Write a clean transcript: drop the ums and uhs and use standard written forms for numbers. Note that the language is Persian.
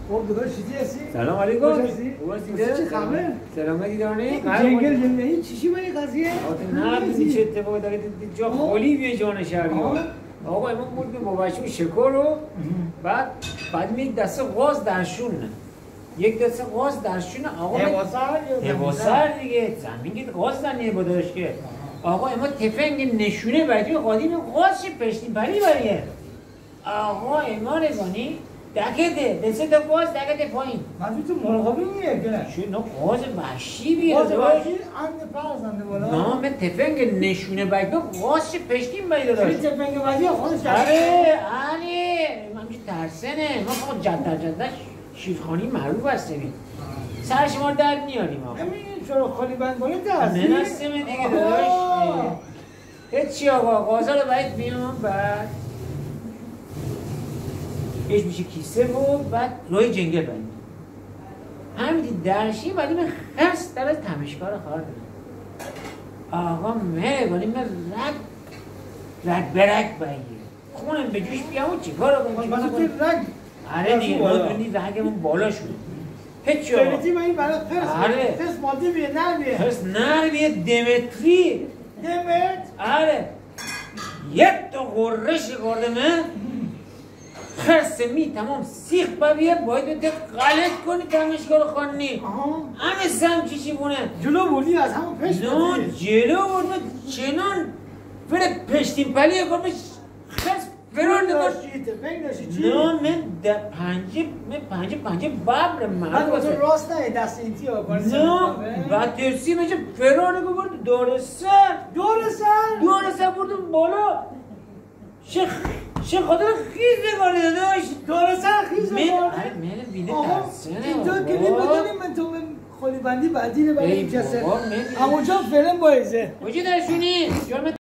خب داداش چیزی هستی؟ سلام علیکم. خوش هستی؟ چه خبر؟ سلامتی دارنی؟ جنگل جنگلی چیشی با این قضیه؟ نه دیدی چه اتفاقی داره جا خالی بیه جان شهریار. آقا امام بود با بچه شکر رو بعد یک دسته غاز درشون یک دسته غاز درشون آقا هواسر دیگه زمین که غاز دنیه بداش که آقا اما تفنگ نشونه بردی قادیم غاز چی پشتیم بری بریه آقا اما رگانی دکته دسته تا غاز دکته پایین منظور تو مراقبی میه که نه؟ شو نه غاز وحشی بیه غاز وحشی اند پرزنده بالا نام تفنگ نشونه بردی غاز چی پشتیم بری داشت این تفنگ وحشی خودش آره من همچه ترسنه ما فقط جدش شیرخانی معروف هستیم سر شما درد نیاریم آقا همین چرا خالی بند باید هستی؟ منستم دیگه داشت هیچی آقا غازه رو باید بیام بعد ایش میشه کیسه و بعد روی جنگل بندیم همین درشی بعدی من خست در از تمشکار خواهر دارم آقا مره من رگ برگ بگیر خونم به جوش بیام و چی کار رو کنم رگ آره دیگه ما دونی رگمون بالا شده هیچی آقا خیلیتی با این برای پس مادی بیه نر بیه پس نر بیه دمتری دمت آره یک تا غرش گرده من خرسه می تمام سیخ ببیه باید بده غلط کنی تمشکار خانی همه سم چیشی بونه جلو بودی از همون پشت نه جلو بود چنان بره پشتیم پلیه کنم خرس فرار داشتی تفنگ داشتی چی؟ نه من پنجه ببر من با تو راست نه دست اینتی ها نه و ترسی میشه فرار نگو برد دارستان بردم بالا چه خاطر خیز نگاری داداش دارستان خیز نگاری؟ من بینه ترسنه این تو کلی بدونیم من تو خالی بندی بعدی رو برای این کسر همونجا فعلا بایزه وجود درشونی